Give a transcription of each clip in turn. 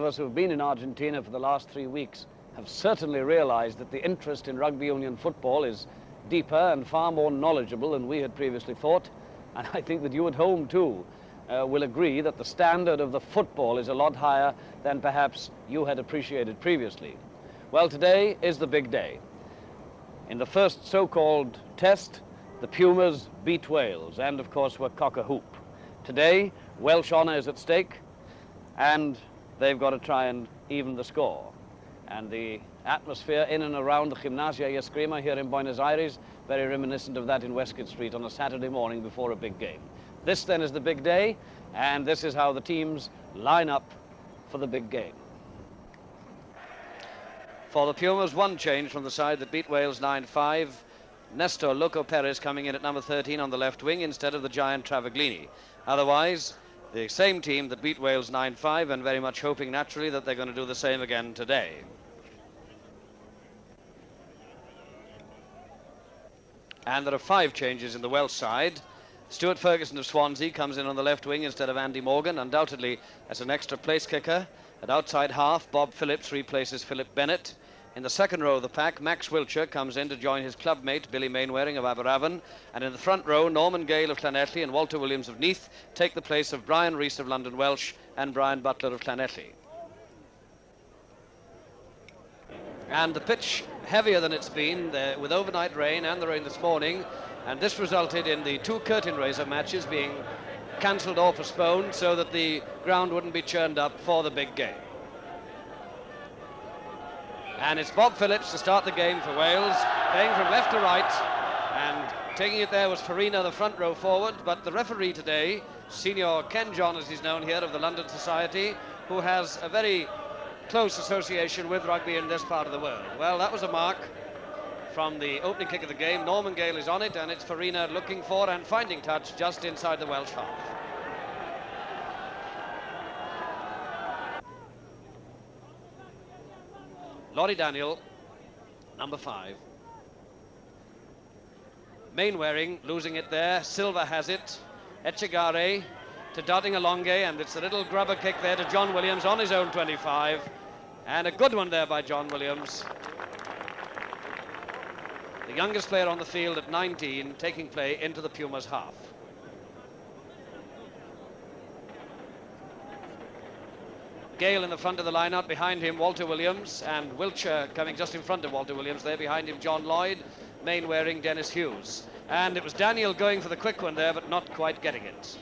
of us who have been in Argentina for the last 3 weeks have certainly realized that the interest in rugby union football is deeper and far more knowledgeable than we had previously thought. And I think that you at home too will agree that the standard of the football is a lot higher than perhaps you had appreciated previously. Well, today is the big day. In the first so-called test, the Pumas beat Wales and of course were cock-a-hoop. Today, Welsh honour is at stake and they've got to try and even the score. And the atmosphere in and around the Gimnasia y Esgrima here in Buenos Aires, very reminiscent of that in Westgate Street on a Saturday morning before a big game. This then is the big day, and this is how the teams line up for the big game. For the Pumas, one change from the side that beat Wales 9-5. Nestor Loco Perez coming in at number 13 on the left wing instead of the giant Travaglini. Otherwise, the same team that beat Wales 9-5, and very much hoping naturally that they're going to do the same again today. And there are 5 changes in the Welsh side. Stuart Ferguson of Swansea comes in on the left wing instead of Andy Morgan, undoubtedly as an extra place kicker. At outside half, Bob Phillips replaces Philip Bennett. In the second row of the pack, Max Wiltshire comes in to join his clubmate Billy Mainwaring of Aberavon, and in the front row, Norman Gale of Llanelli and Walter Williams of Neath take the place of Brian Rees of London Welsh and Brian Butler of Llanelli. And the pitch heavier than it's been there with overnight rain and the rain this morning, and this resulted in the 2 curtain raiser matches being cancelled or postponed so that the ground wouldn't be churned up for the big game. And it's Bob Phillips to start the game for Wales, playing from left to right, and taking it there was Farina, the front row forward, but the referee today, Senior Ken John as he's known here of the London Society, who has a very close association with rugby in this part of the world. Well, that was a mark from the opening kick of the game. Norman Gale is on it, and it's Farina looking for and finding touch just inside the Welsh half. Laurie Daniel, number 5. Mainwaring losing it there. Silva has it. Echegare to Dotting Alonge, and it's a little grubber kick there to John Williams on his own 25. And a good one there by John Williams. The youngest player on the field at 19, taking play into the Pumas half. Gale in the front of the line-out, behind him Walter Williams, and Wiltshire coming just in front of Walter Williams there, behind him John Lloyd, Mainwaring, Dennis Hughes. And it was Daniel going for the quick one there, but not quite getting it.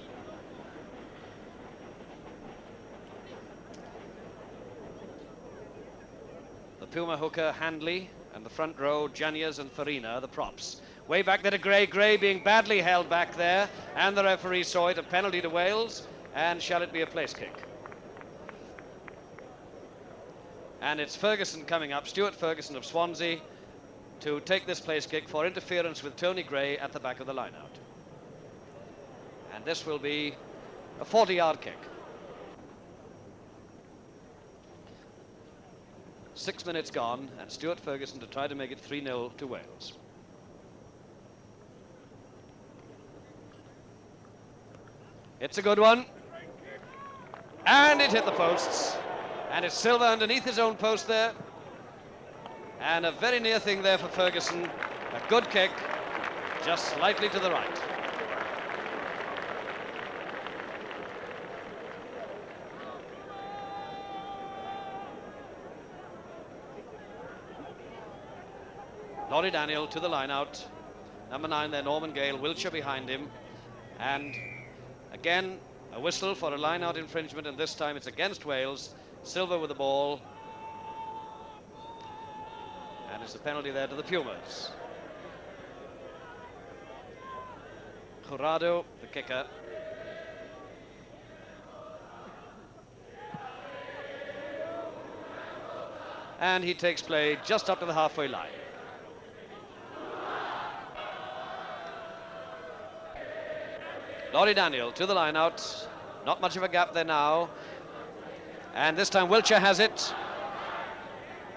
The Puma hooker Handley, and the front row Janias and Farina, the props. Way back there to Gray, Gray being badly held back there, and the referee saw it, a penalty to Wales, and shall it be a place kick? And it's Ferguson coming up, Stuart Ferguson of Swansea, to take this place kick for interference with Tony Gray at the back of the line-out. And this will be a 40-yard kick. 6 minutes gone, and Stuart Ferguson to try to make it 3-0 to Wales. It's a good one. And it hit the posts. And it's Silva underneath his own post there. And a very near thing there for Ferguson. A good kick, just slightly to the right. Laurie Daniel to the line-out. Number 9 there, Norman Gale, Wiltshire behind him. And again, a whistle for a line-out infringement, and this time it's against Wales. Silva with the ball. And it's a penalty there to the Pumas. Jurado, the kicker. And he takes play just up to the halfway line. Laurie Daniel to the line-out. Not much of a gap there now. And this time Wiltshire has it.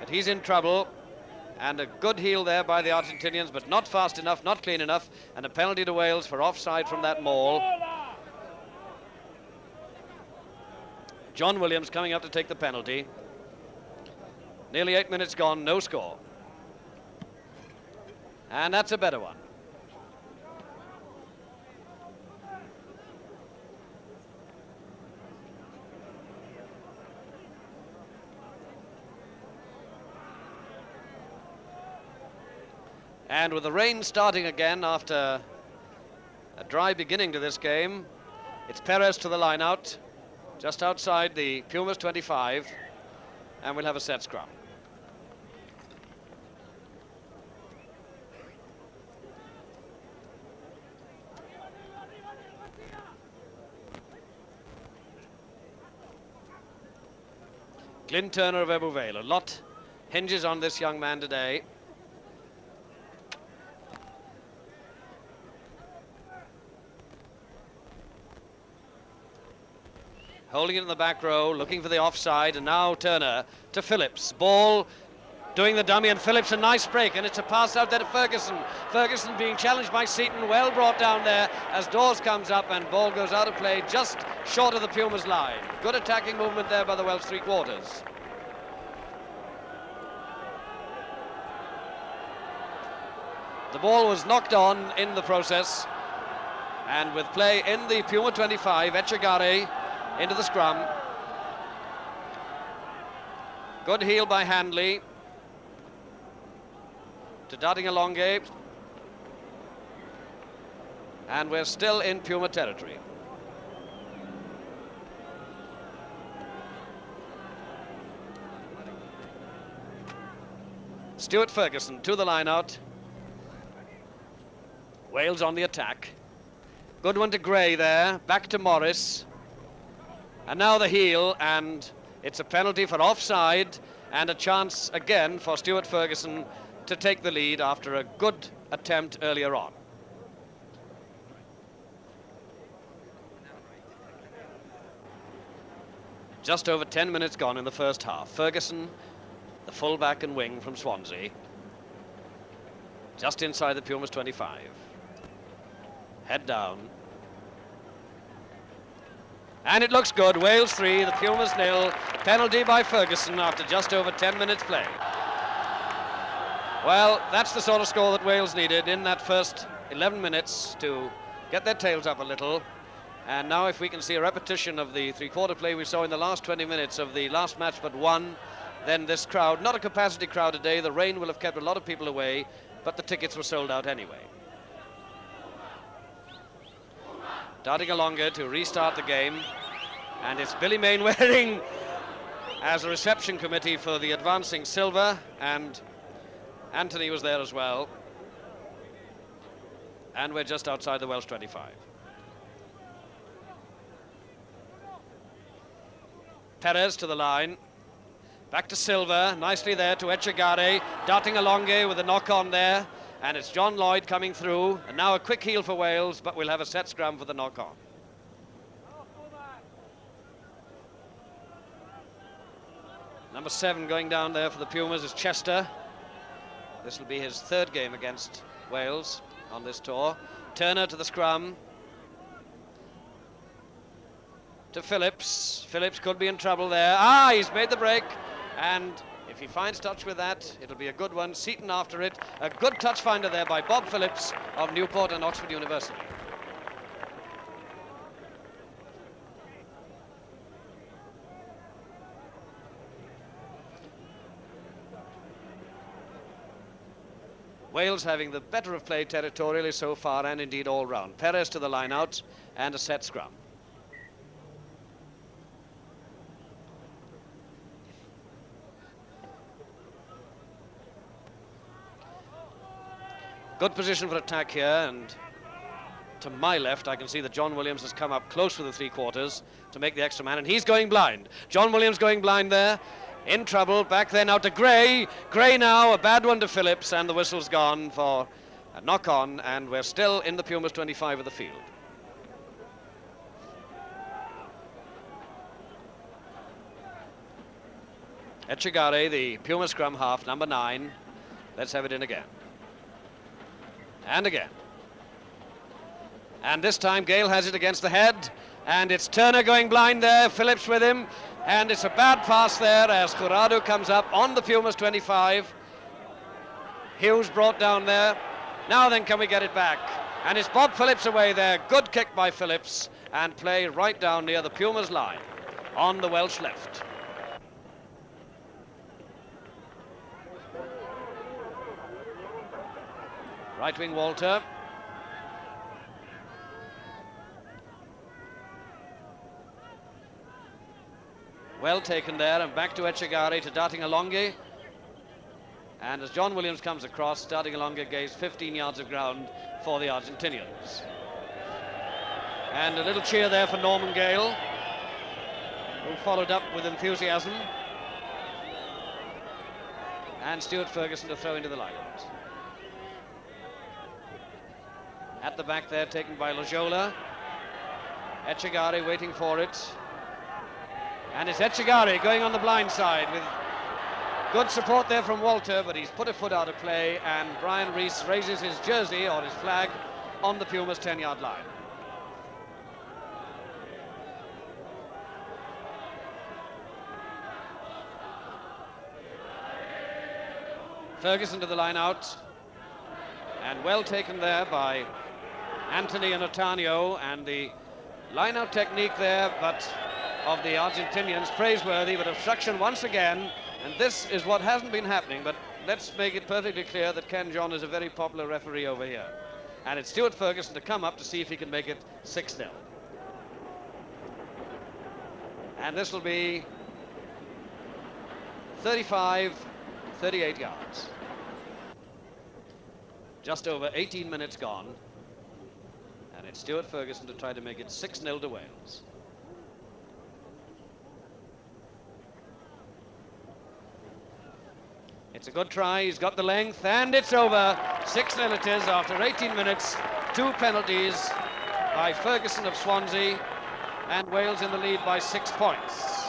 But he's in trouble. And a good heel there by the Argentinians, but not fast enough, not clean enough. And a penalty to Wales for offside from that maul. John Williams coming up to take the penalty. Nearly 8 minutes gone, no score. And that's a better one. And with the rain starting again after a dry beginning to this game, it's Perez to the line out, just outside the Pumas 25, and we'll have a set scrum. Glyn Turner of Ebbw Vale. A lot hinges on this young man today. Holding it in the back row, looking for the offside, and now Turner to Phillips. Ball doing the dummy, and Phillips a nice break, and it's a pass out there to Ferguson. Ferguson being challenged by Seaton, well brought down there as Dawes comes up, and ball goes out of play just short of the Pumas line. Good attacking movement there by the Welsh three-quarters. The ball was knocked on in the process, and with play in the Puma 25, Echegare into the scrum. Good heel by Handley to Darting-Alonge, and we're still in Puma territory. Stuart Ferguson to the line out. Wales on the attack. Good one to Gray there, back to Morris. And now the heel, and it's a penalty for offside, and a chance again for Stuart Ferguson to take the lead after a good attempt earlier on. Just over 10 minutes gone in the first half. Ferguson, the fullback and wing from Swansea, just inside the Pumas 25. Head down. And it looks good. Wales 3, the Pumas 0. Penalty by Ferguson after just over 10 minutes play. Well, that's the sort of score that Wales needed in that first 11 minutes to get their tails up a little. And now if we can see a repetition of the three-quarter play we saw in the last 20 minutes of the last match but one, then this crowd, not a capacity crowd today, the rain will have kept a lot of people away, but the tickets were sold out anyway. Darting-Alonge to restart the game, and it's Billy Mainwaring as a reception committee for the advancing silver, and Anthony was there as well. And we're just outside the Welsh 25. Perez to the line, back to Silva, nicely there to Echegare, Darting-Alonge with a knock-on there. And it's John Lloyd coming through, and now a quick heel for Wales, but we'll have a set scrum for the knock-on. Number 7 going down there for the Pumas is Chester. This will be his third game against Wales on this tour. Turner to the scrum. To Phillips. Phillips could be in trouble there. Ah, he's made the break, and if he finds touch with that, it'll be a good one. Seaton after it. A good touch finder there by Bob Phillips of Newport and Oxford University. Wales having the better of play territorially so far, and indeed all round. Perez to the line out, and a set scrum. Good position for attack here, and to my left I can see that John Williams has come up close with the three-quarters to make the extra man, and he's going blind. John Williams going blind there, in trouble, back there now to Gray. Gray now, a bad one to Phillips, and the whistle's gone for a knock-on, and we're still in the Pumas 25 of the field. Echegare, the Puma scrum half, number 9. Let's have it in again. And again. And this time Gale has it against the head. And it's Turner going blind there, Phillips with him, and it's a bad pass there as Jurado comes up on the Pumas 25. Hughes brought down there. Now then, can we get it back? And it's Bob Phillips away there. Good kick by Phillips, and play right down near the Pumas line on the Welsh left. Right wing Walter. Well taken there, and back to Echegari, to Darting Alonge. And as John Williams comes across, Darting Alonge gains 15 yards of ground for the Argentinians. And a little cheer there for Norman Gale, who followed up with enthusiasm. And Stuart Ferguson to throw into the line-out. At the back there, taken by Lojola. Echegari waiting for it. And it's Echegari going on the blind side with good support there from Walter, but he's put a foot out of play, and Brian Rees raises his jersey or his flag on the Pumas 10-yard line. Ferguson to the line out, and well taken there by Anthony and Otanio, and the line out technique there, but of the Argentinians, praiseworthy, but obstruction once again, and this is what hasn't been happening. But let's make it perfectly clear that Ken John is a very popular referee over here, and it's Stuart Ferguson to come up to see if he can make it 6-0. And this will be 38 yards. Just over 18 minutes gone, and it's Stuart Ferguson to try to make it 6-0 to Wales. It's a good try, he's got the length, and it's over. 6-0 it is after 18 minutes, 2 penalties by Ferguson of Swansea, and Wales in the lead by 6 points.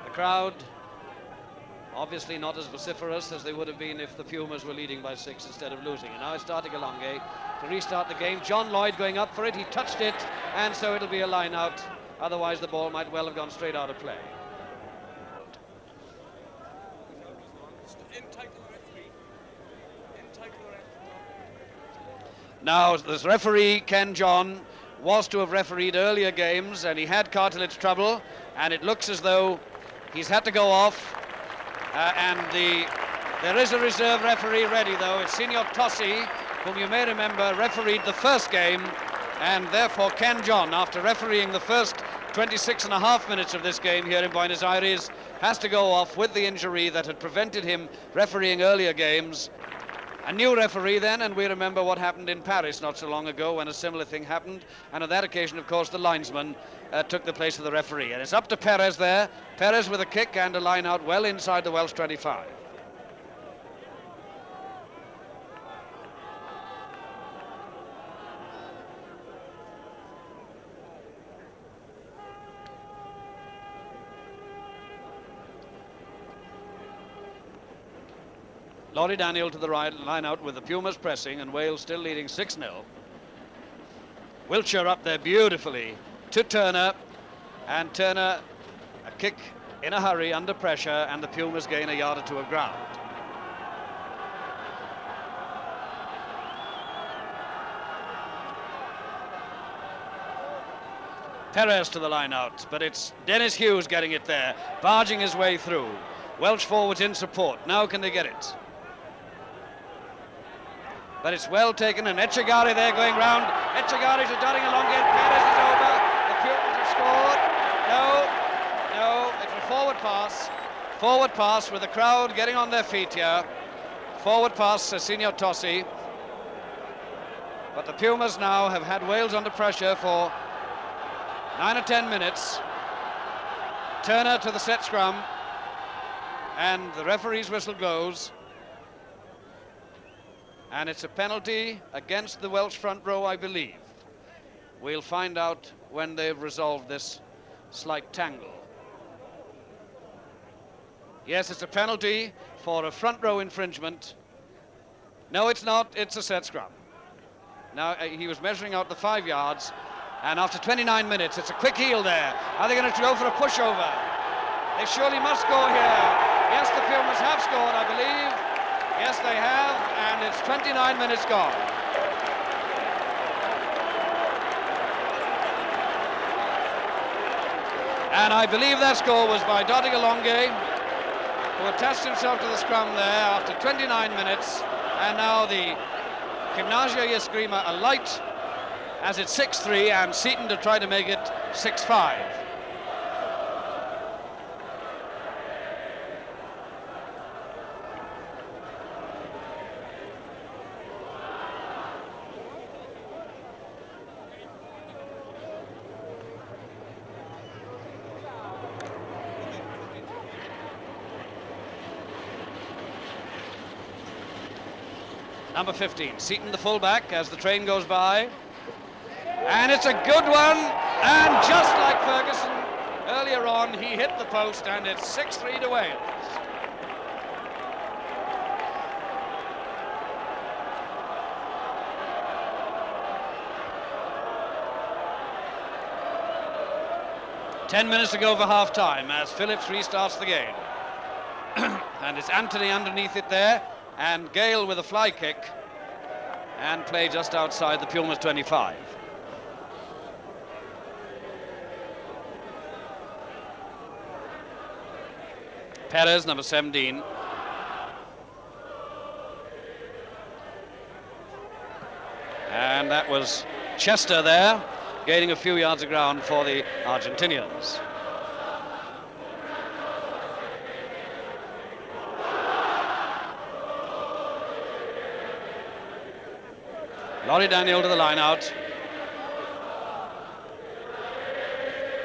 The crowd obviously not as vociferous as they would have been if the Pumas were leading by 6 instead of losing. And now it's Darting Alonge to restart the game. John Lloyd going up for it, he touched it, and so it'll be a line out. Otherwise the ball might well have gone straight out of play. Now this referee, Ken John, was to have refereed earlier games, and he had cartilage trouble, and it looks as though he's had to go off. There is a reserve referee ready, though. It's Signor Tossi, whom you may remember refereed the first game, and therefore Ken John, after refereeing the first 26.5 minutes of this game here in Buenos Aires, has to go off with the injury that had prevented him refereeing earlier games. A new referee then, and we remember what happened in Paris not so long ago when a similar thing happened, and on that occasion, of course, the linesman took the place of the referee. And it's up to Perez there. Perez with a kick and a line out well inside the Welsh 25. Laurie Daniel to the right, line out with the Pumas pressing, and Wales still leading 6-0. Wiltshire up there beautifully to Turner, and Turner a kick in a hurry under pressure, and the Pumas gain a yard or two of ground. Perez to the line out, but it's Dennis Hughes getting it there, barging his way through. Welsh forwards in support. Now can they get it? But it's well taken, and Echegari there going round. Echegari to Darting Alonge, and Perez is over. The Pumas have scored. No, it's a forward pass. Forward pass with the crowd getting on their feet here. Forward pass, Signor Tossi. But the Pumas now have had Wales under pressure for 9 or 10 minutes. Turner to the set scrum, and the referee's whistle goes. And it's a penalty against the Welsh front row, I believe. We'll find out when they've resolved this slight tangle. Yes, it's a penalty for a front row infringement. No, it's not. It's a set scrum. Now, he was measuring out the 5 yards, and after 29 minutes, it's a quick heel there. Are they going to go for a pushover? They surely must score here. Yes, the Pumas have scored, I believe. Yes, they have, and it's 29 minutes gone. And I believe that score was by Dotigalonge, who attached himself to the scrum there after 29 minutes. And now the Gimnasia Eskrima alight as it's 6-3, and Seaton to try to make it 6-5. Number 15, Seaton the fullback as the train goes by. And it's a good one, and just like Ferguson earlier on, he hit the post, and it's 6-3 to Wales. Ten minutes to go for half-time as Phillips restarts the game. And it's Anthony underneath it there, and Gale with a fly kick, and play just outside the Pumas 25. Perez, number 17. And that was Chester there, gaining a few yards of ground for the Argentinians. Laurie Daniel to the line out.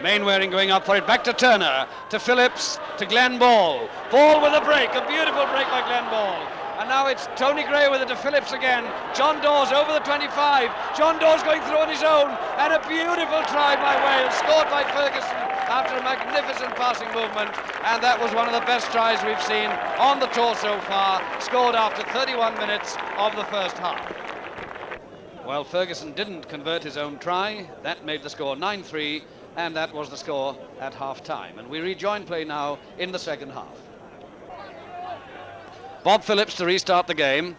Mainwaring going up for it, back to Turner, to Phillips, to Glenn Ball. Ball with a break, a beautiful break by Glenn Ball. And now it's Tony Gray with it to Phillips again. John Dawes over the 25. John Dawes going through on his own, and a beautiful try by Wales, scored by Ferguson after a magnificent passing movement. And that was one of the best tries we've seen on the tour so far, scored after 31 minutes of the first half. Well, Ferguson didn't convert his own try. That made the score 9-3, and that was the score at half-time. And we rejoin play now in the second half. Bob Phillips to restart the game.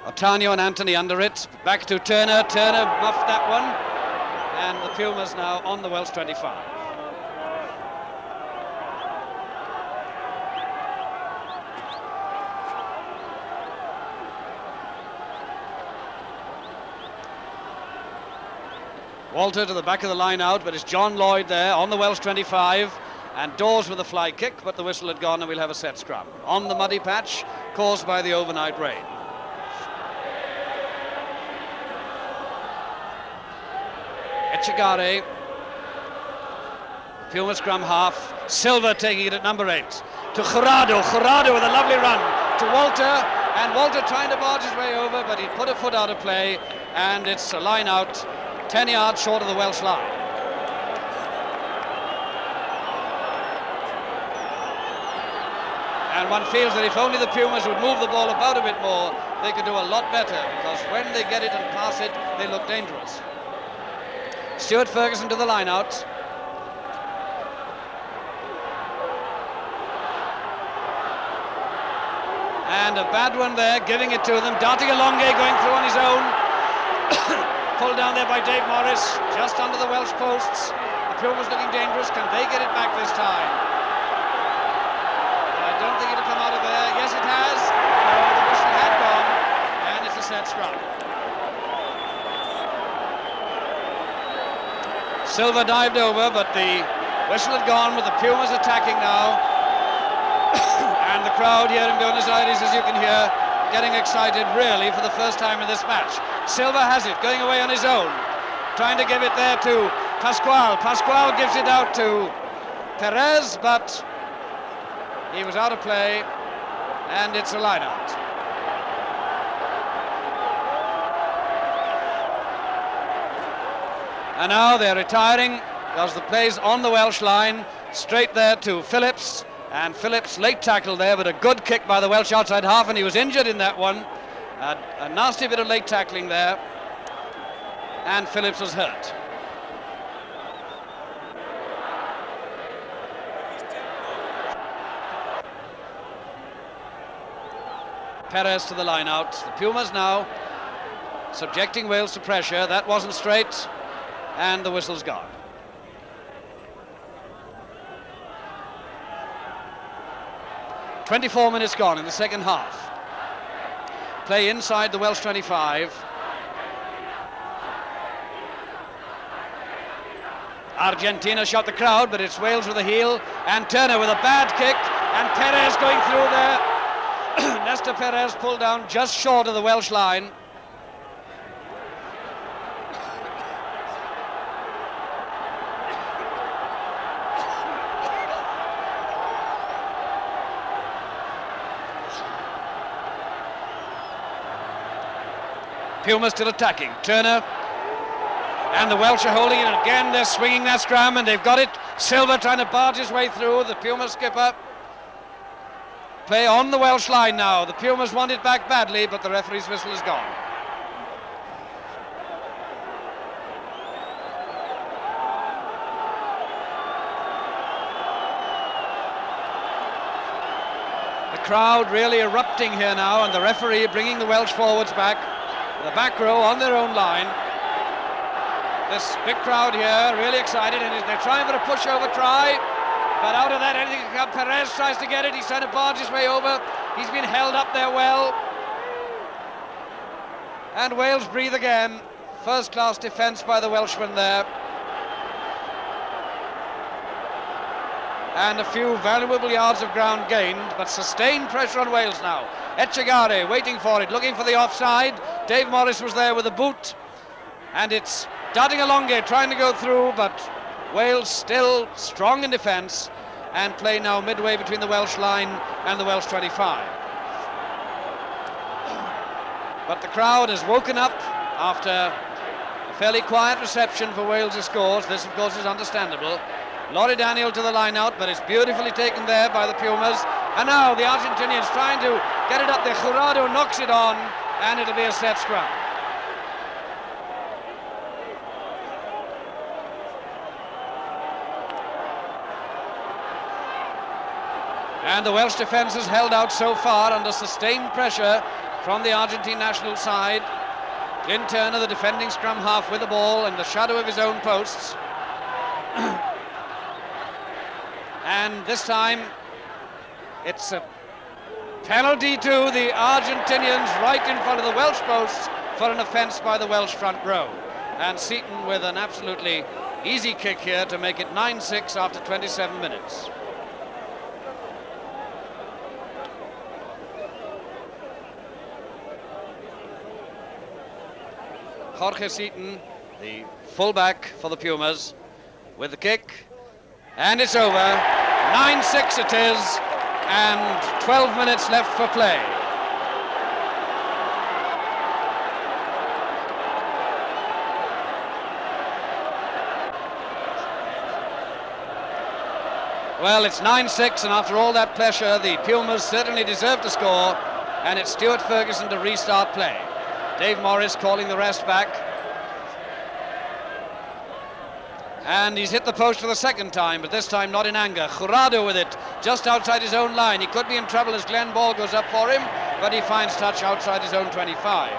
Otanio and Anthony under it. Back to Turner. Turner muffed that one. And the Pumas now on the Welsh 25. Walter to the back of the line out, but it's John Lloyd there on the Welsh 25, and Dawes with a fly kick, but the whistle had gone and we'll have a set scrum on the muddy patch caused by the overnight rain. Echegare, Puma scrum half, Silva taking it at number 8, to Jurado with a lovely run, to Walter, and Walter trying to barge his way over, but he put a foot out of play, and it's a line out, 10 yards short of the Welsh line. And one feels that if only the Pumas would move the ball about a bit more, they could do a lot better, because when they get it and pass it, they look dangerous. Stuart Ferguson to the line out. And a bad one there, giving it to them. Darting along, going through on his own. Pulled down there by Dave Morris, just under the Welsh posts. The Pumas looking dangerous. Can they get it back this time? I don't think it'll come out of there. Yes, it has. No, the whistle had gone, and it's a set scrum. Silva dived over, but the whistle had gone with the Pumas attacking now. And the crowd here in Buenos Aires, as you can hear, getting excited really for the first time in this match. Silva has it, going away on his own, trying to give it there to Pascual. Pascual gives it out to Perez, but he was out of play, and it's a line-out. And now they're retiring because the play's on the Welsh line, straight there to Phillips, And Phillips late tackle there, but a good kick by the Welsh outside half, and he was injured in that one. A nasty bit of late tackling there, and Phillips was hurt. Perez to the line out. The Pumas now subjecting Wales to pressure. That wasn't straight, and the whistle's gone. "24 minutes gone in the second half. Play inside the Welsh 25. Argentina shot the crowd, but it's Wales with a heel, and Turner with a bad kick, and Perez going through there. Nestor Perez pulled down just short of the Welsh line. Pumas still attacking. Turner, and the Welsh are holding it, and again they're swinging that scrum, and they've got it. Silva trying to barge his way through, the Puma skipper. Play on the Welsh line now. The Pumas want it back badly, but the referee's whistle is gone. The crowd really erupting here now, and the referee bringing the Welsh forwards back. The back row on their own line. This big crowd here, really excited, and they're trying for a pushover try. But out of that, anything can come. Perez tries to get it. He's trying to barge his way over. He's been held up there well. And Wales breathe again. First-class defence by the Welshman there. And a few valuable yards of ground gained, but sustained pressure on Wales now. Etchegaray waiting for it, looking for the offside. Dave Morris was there with a boot. And it's Dadingalonge trying to go through, but Wales still strong in defence, and play now midway between the Welsh line and the Welsh 25. But the crowd has woken up after a fairly quiet reception for Wales' scores. This, of course, is understandable. Laurie Daniel to the line out, but it's beautifully taken there by the Pumas. And now the Argentinians trying to get it up there. Jurado knocks it on, and it'll be a set scrum. And the Welsh defence has held out so far under sustained pressure from the Argentine national side. Glyn Turner, the defending scrum half, with the ball in the shadow of his own posts. And this time it's a penalty to the Argentinians right in front of the Welsh posts for an offence by the Welsh front row. And Seaton with an absolutely easy kick here to make it 9-6 after 27 minutes. Jorge Seaton, the fullback for the Pumas, with the kick, and it's over. 9-6 it is, and 12 minutes left for play. Well, it's 9-6, and after all that pressure, the Pumas certainly deserve to score, and it's Stuart Ferguson to restart play. Dave Morris calling the rest back. And he's hit the post for the second time, but this time not in anger. Jurado with it, just outside his own line. He could be in trouble as Glenn Ball goes up for him, but he finds touch outside his own 25.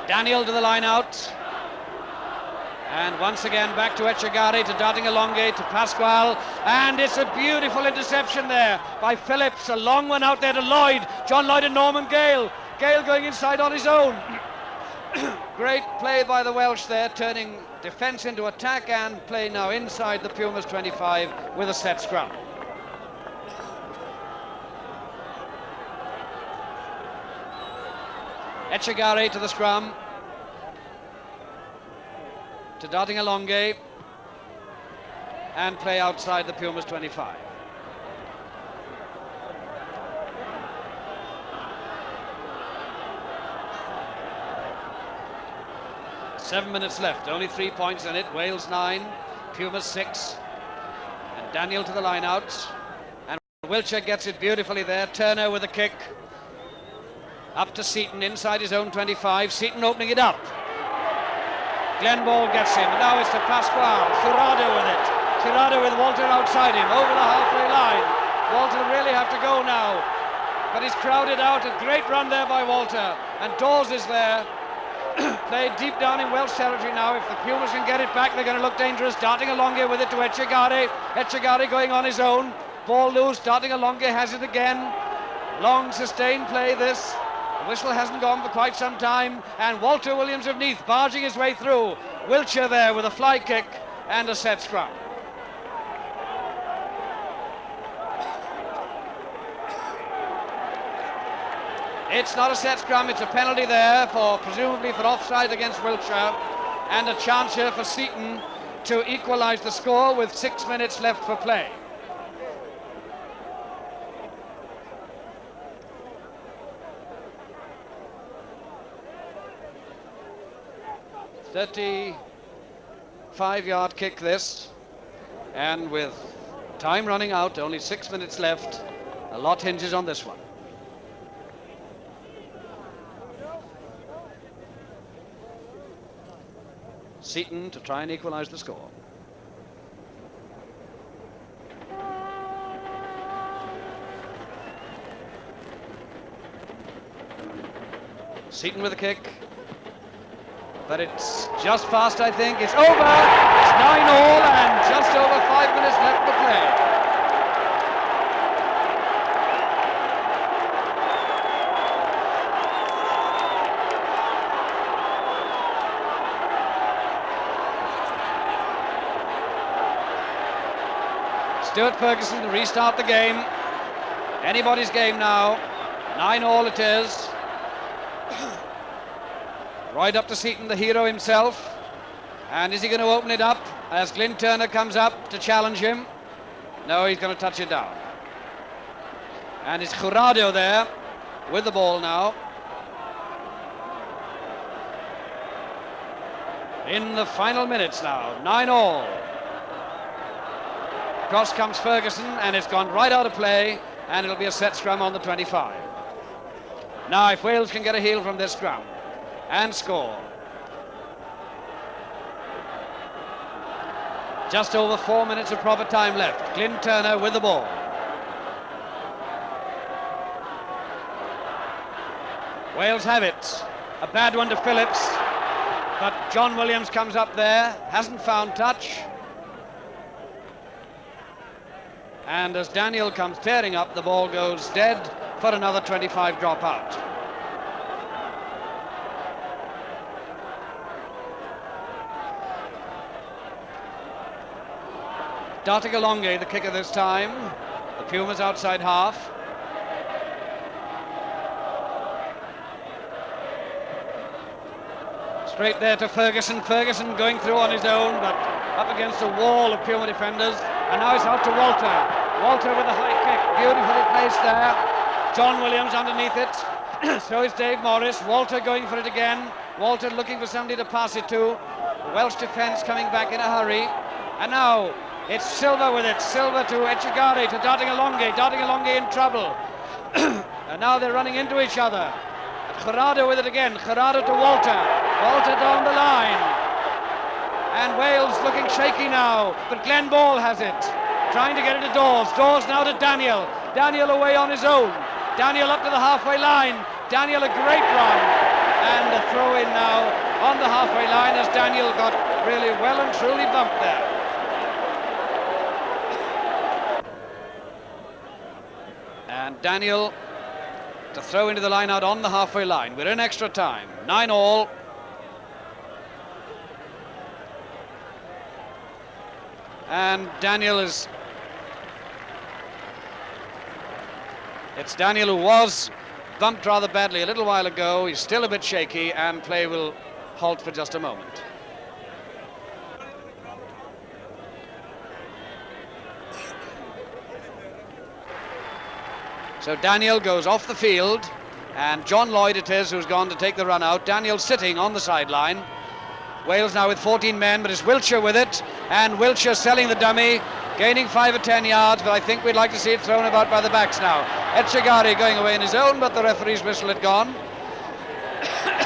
Daniel to the line out. And once again back to Etchegaray, to Dadingalonge, to Pasquale, and it's a beautiful interception there by Phillips. A long one out there to Lloyd, John Lloyd and Norman Gale. Gale going inside on his own. Great play by the Welsh there, turning defence into attack, and play now inside the Pumas 25 with a set scrum. Etchegaray to the scrum. To Dadingalonge, and play outside the Pumas 25. 7 minutes left, only 3 points in it. Wales 9, Pumas 6. And Daniel to the line-out. And Wiltshire gets it beautifully there. Turner with a kick. Up to Seaton inside his own 25. Seaton opening it up. Glenn Ball gets him. Now it's to Pasquale. Currado with it. Currado with Walter outside him. Over the halfway line. Walter really have to go now. But he's crowded out. A great run there by Walter. And Dawes is there. Played deep down in Welsh territory now. If the Pumas can get it back, they're going to look dangerous. Darting along here with it to Etchegaray. Etchegaray going on his own. Ball loose. Darting along here, has it again. Long sustained play this. The whistle hasn't gone for quite some time. And Walter Williams of Neath barging his way through. Wiltshire there with a fly kick and a set scrum. It's not a set scrum, it's a penalty there for presumably for offside against Wiltshire, and a chance here for Seaton to equalise the score with 6 minutes left for play. .35 yard kick this, and with time running out, only 6 minutes left, a lot hinges on this one. Seaton to try and equalise the score. Seaton with a kick, but it's just past, I think. It's over. It's 9-all and just over 5 minutes left to play. Stuart Ferguson to restart the game. Anybody's game now. 9-all it is. Right up to Seaton, the hero himself. And is he going to open it up as Glyn Turner comes up to challenge him? No, he's going to touch it down. And it's Currado there with the ball now. In the final minutes now, 9-all. Across comes Ferguson, and it's gone right out of play, and it'll be a set scrum on the 25. Now, if Wales can get a heel from this scrum and score. Just over 4 minutes of proper time left. Glyn Turner with the ball. Wales have it. A bad one to Phillips, but John Williams comes up there, hasn't found touch. And as Daniel comes tearing up, the ball goes dead for another 25 drop out. Dartigalonge, the kicker this time. The Pumas outside half. Straight there to Ferguson. Ferguson going through on his own, but up against a wall of Puma defenders. And now it's out to Walter. Walter with a high kick. Beautifully placed there. John Williams underneath it. So is Dave Morris. Walter going for it again. Walter looking for somebody to pass it to. The Welsh defence coming back in a hurry. And now it's Silva with it. Silva to Etchegaray, to Dartigalonge. Dartigalonge in trouble. And now they're running into each other. Currado with it again. Currado to Walter. Walter down the line. And Wales looking shaky now. But Glenn Ball has it. Trying to get it to Dawes. Dawes now to Daniel. Daniel away on his own. Daniel up to the halfway line. Daniel a great run. And a throw in now on the halfway line as Daniel got really well and truly bumped there. And Daniel to throw into the line out on the halfway line. We're in extra time. 9-all. And Daniel is... It's Daniel who was bumped rather badly a little while ago. He's still a bit shaky, and play will halt for just a moment. So Daniel goes off the field, and John Lloyd it is who's gone to take the run out. Daniel sitting on the sideline. Wales now with 14 men, but it's Wiltshire with it, and Wiltshire selling the dummy, gaining 5 or 10 yards, but I think we'd like to see it thrown about by the backs now. Etchegari going away in his own, but the referee's whistle had gone.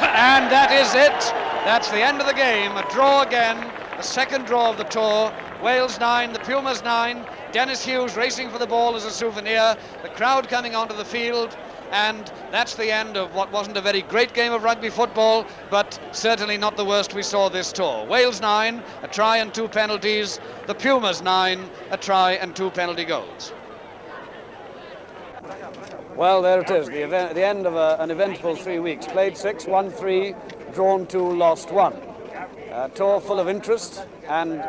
And that is it. That's the end of the game. A draw again, the second draw of the tour. Wales 9, the Pumas 9. Dennis Hughes racing for the ball as a souvenir. The crowd coming onto the field. And that's the end of what wasn't a very great game of rugby football, but certainly not the worst we saw this tour. Wales 9, a try and 2 penalties. The Pumas 9, a try and 2 penalty goals. Well, there it is, the end of an eventful 3 weeks. Played 6, won 3, drawn 2, lost 1. A tour full of interest, and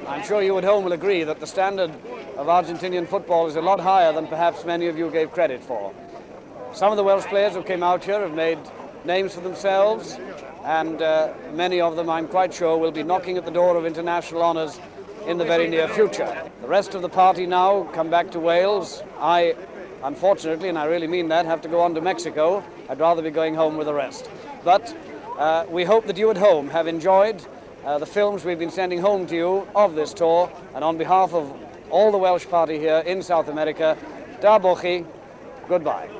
I'm sure you at home will agree that the standard of Argentinian football is a lot higher than perhaps many of you gave credit for. Some of the Welsh players who came out here have made names for themselves, and many of them, I'm quite sure, will be knocking at the door of international honours in the very near future. The rest of the party now come back to Wales. I, unfortunately, and I really mean that, have to go on to Mexico. I'd rather be going home with the rest. But we hope that you at home have enjoyed the films we've been sending home to you of this tour, and on behalf of all the Welsh party here in South America, da bochi, goodbye.